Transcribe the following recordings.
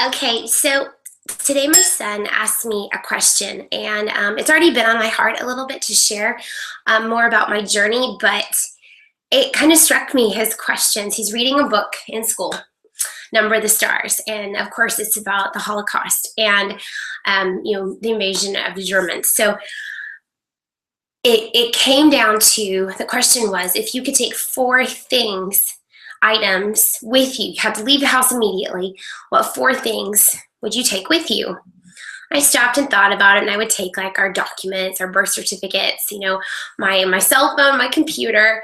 Okay, so today my son asked me a question, and it's already been on my heart a little bit to share more about my journey, but it kind of struck me, his questions. He's reading a book in school, Number of the Stars, and of course it's about the Holocaust and the invasion of the Germans. So it came down to, the question was, if you could take four items with you had to leave the house immediately, what four things would you take with you? I stopped and thought about it, and I would take like our documents, our birth certificates, my cell phone, my computer,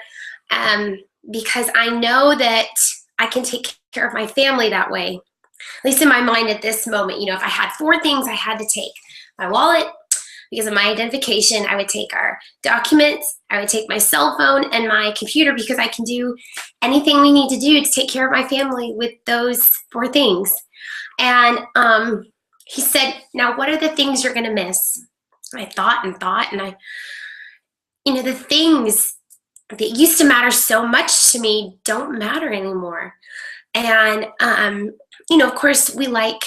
because I know that I can take care of my family that way. At least in my mind at this moment, if I had four things I had to take: my wallet, because of my identification, I would take our documents, I would take my cell phone and my computer, because I can do anything we need to do to take care of my family with those four things. And he said, now what are the things you're gonna miss? I thought and thought, and the things that used to matter so much to me don't matter anymore. And of course we like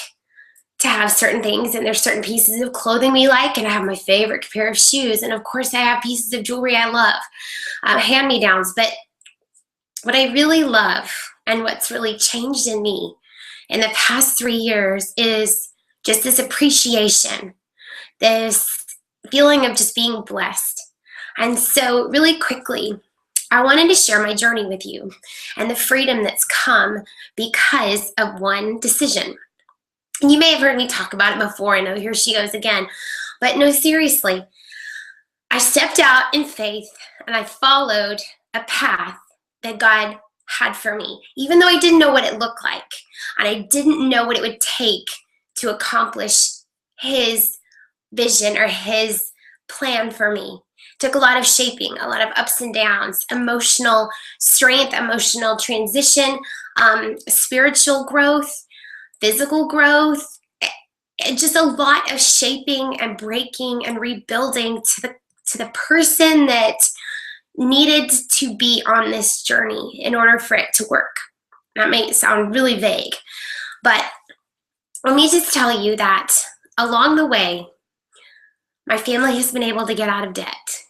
to have certain things, and there's certain pieces of clothing we like, and I have my favorite pair of shoes, and of course I have pieces of jewelry I love, hand-me-downs. But what I really love, and what's really changed in me in the past 3 years, is just this appreciation, this feeling of just being blessed. And so really quickly, I wanted to share my journey with you and the freedom that's come because of one decision. And you may have heard me talk about it before. I know, here she goes again. But no, seriously, I stepped out in faith and I followed a path that God had for me, even though I didn't know what it looked like, and I didn't know what it would take to accomplish his vision or his plan for me. It took a lot of shaping, a lot of ups and downs, emotional strength, emotional transition, spiritual growth, physical growth, just a lot of shaping and breaking and rebuilding to the person that needed to be on this journey in order for it to work. That may sound really vague, but let me just tell you that along the way, my family has been able to get out of debt.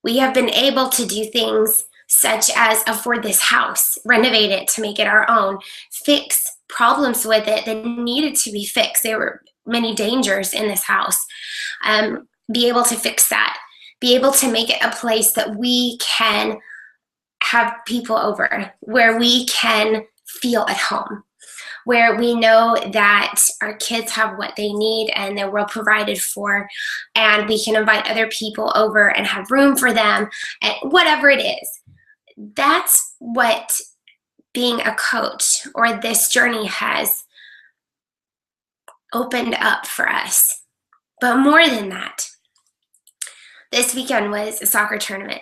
We have been able to do things such as afford this house, renovate it to make it our own, fix problems with it that needed to be fixed. There were many dangers in this house. Be able to fix that. Be able to make it a place that we can have people over, where we can feel at home, where we know that our kids have what they need and they're well provided for, and we can invite other people over and have room for them, and whatever it is. That's what being a coach or this journey has opened up for us. But more than that, this weekend was a soccer tournament.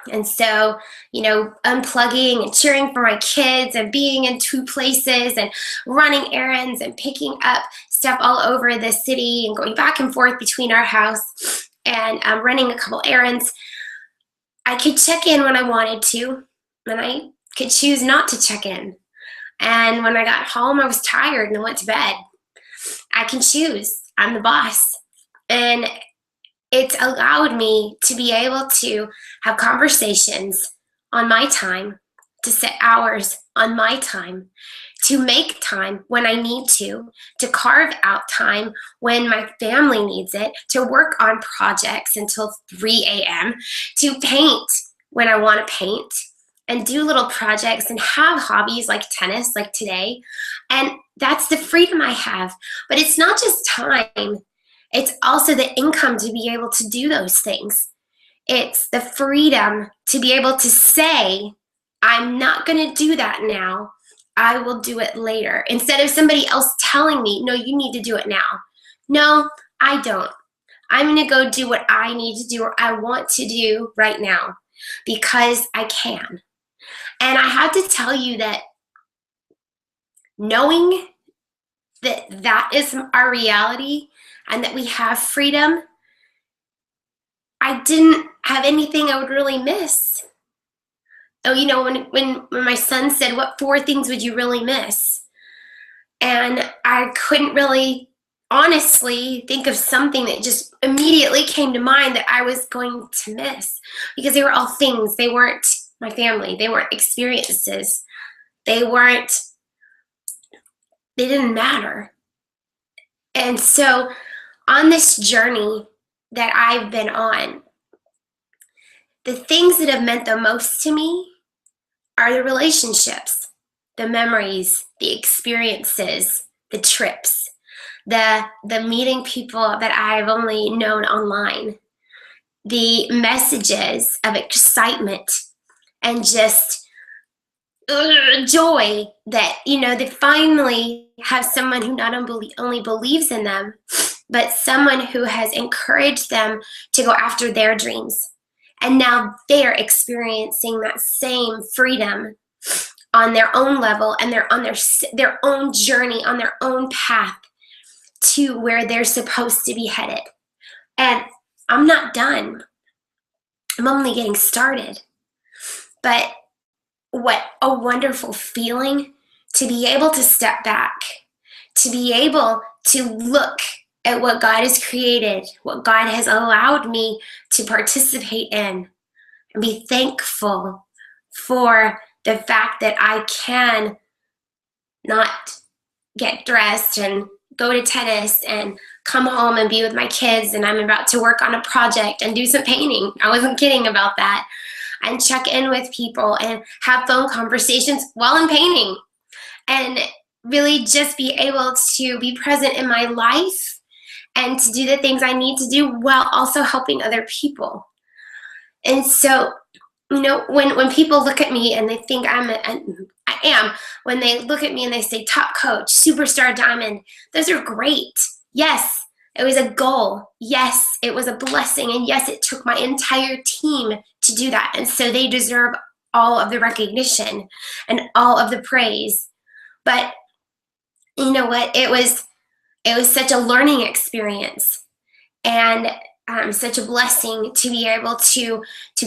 And so, unplugging and cheering for my kids and being in two places and running errands and picking up stuff all over the city and going back and forth between our house and running a couple errands. I could check in when I wanted to, and I could choose not to check in. And when I got home, I was tired and I went to bed. I can choose. I'm the boss. And it's allowed me to be able to have conversations on my time, to set hours on my time, to make time when I need to carve out time when my family needs it, to work on projects until 3 a.m., to paint when I want to paint, and do little projects and have hobbies like tennis, like today. And that's the freedom I have. But it's not just time. It's also the income to be able to do those things. It's the freedom to be able to say, I'm not going to do that now. I will do it later. Instead of somebody else telling me, no, you need to do it now. No, I don't. I'm going to go do what I need to do or I want to do right now because I can. And I have to tell you that knowing that that is our reality and that we have freedom, I didn't have anything I would really miss. Oh, when my son said, what four things would you really miss? And I couldn't really honestly think of something that just immediately came to mind that I was going to miss, because they were all things. They weren't my family. They weren't experiences. They didn't matter. And so on this journey that I've been on, the things that have meant the most to me are the relationships, the memories, the experiences, the trips, the meeting people that I've only known online, the messages of excitement and just joy that, they finally have someone who not only believes in them, but someone who has encouraged them to go after their dreams. And now they're experiencing that same freedom on their own level, and they're on their own journey, on their own path to where they're supposed to be headed. And I'm not done. I'm only getting started. But what a wonderful feeling to be able to step back, to be able to look at what God has created, what God has allowed me to participate in, and be thankful for the fact that I can not get dressed and go to tennis and come home and be with my kids, and I'm about to work on a project and do some painting. I wasn't kidding about that. And check in with people and have phone conversations while I'm painting, and really just be able to be present in my life and to do the things I need to do while also helping other people. And so, when people look at me and they think I am, when they look at me and they say top coach, superstar diamond, those are great. Yes, it was a goal. Yes, it was a blessing. And yes, it took my entire team to do that. And so they deserve all of the recognition and all of the praise. But you know what? It was such a learning experience, and such a blessing to be able to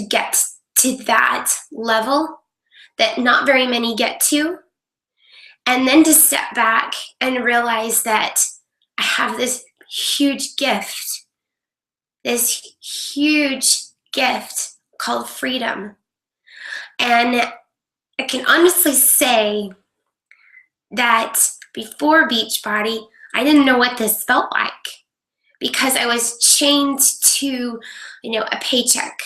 get to that level that not very many get to, and then to step back and realize that I have this huge gift called freedom. And I can honestly say that before Beachbody, I didn't know what this felt like, because I was chained to, a paycheck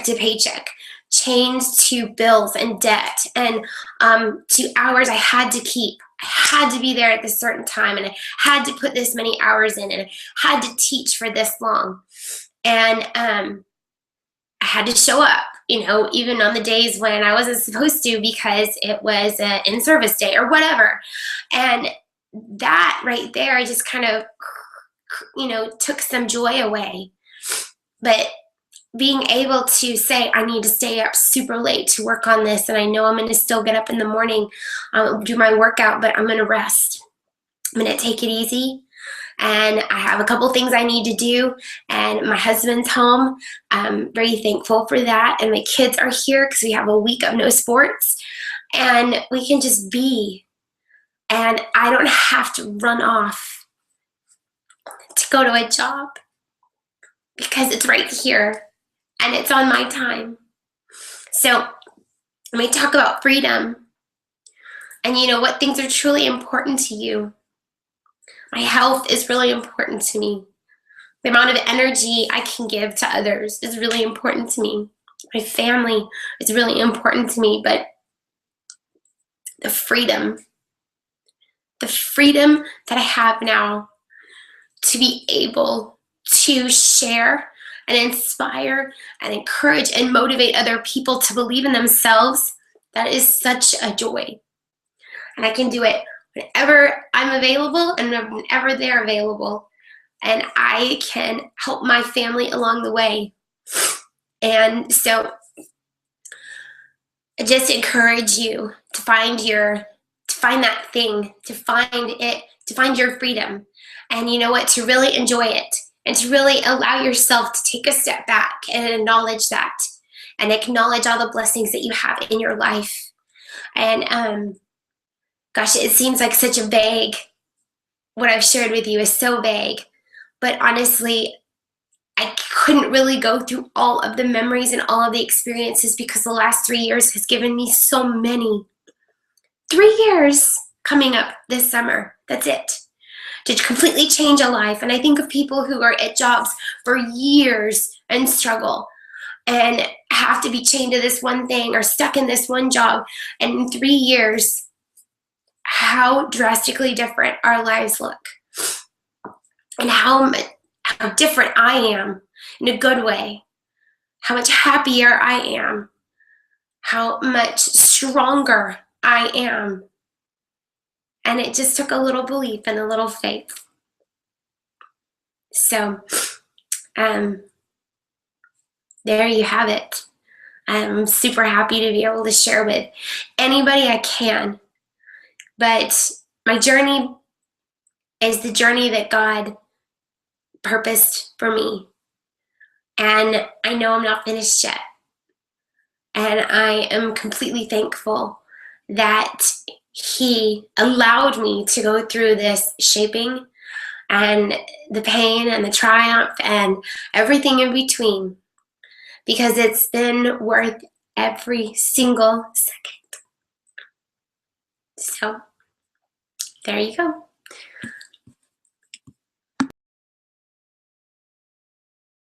to paycheck, chained to bills and debt, and to hours I had to keep. I had to be there at this certain time, and I had to put this many hours in, and I had to teach for this long. And I had to show up, even on the days when I wasn't supposed to, because it was an in-service day or whatever. And that right there, I just kind of, took some joy away. But being able to say, I need to stay up super late to work on this, and I know I'm going to still get up in the morning, do my workout, but I'm going to rest. I'm going to take it easy. And I have a couple things I need to do, and my husband's home. I'm very thankful for that. And my kids are here because we have a week of no sports, and we can just be. And I don't have to run off to go to a job, because it's right here and it's on my time. So when we talk about freedom and what things are truly important to you, my health is really important to me. The amount of energy I can give to others is really important to me. My family is really important to me. But the freedom that I have now to be able to share and inspire and encourage and motivate other people to believe in themselves, that is such a joy. And I can do it whenever I'm available and whenever they're available. And I can help my family along the way. And so I just encourage you to find that thing, to find your freedom. And you know what? To really enjoy it, and to really allow yourself to take a step back and acknowledge that, and acknowledge all the blessings that you have in your life. And Gosh, it seems like such a vague, what I've shared with you is so vague. But honestly, I couldn't really go through all of the memories and all of the experiences because the last 3 years has given me so many. 3 years coming up this summer. That's it. To completely change a life. And I think of people who are at jobs for years and struggle and have to be chained to this one thing or stuck in this one job. And in 3 years, how drastically different our lives look. And how different I am in a good way. How much happier I am. How much stronger I am. And it just took a little belief and a little faith. So, there you have it. I'm super happy to be able to share with anybody I can. But my journey is the journey that God purposed for me. And I know I'm not finished yet. And I am completely thankful that He allowed me to go through this shaping and the pain and the triumph and everything in between, because it's been worth every single second. So there you go.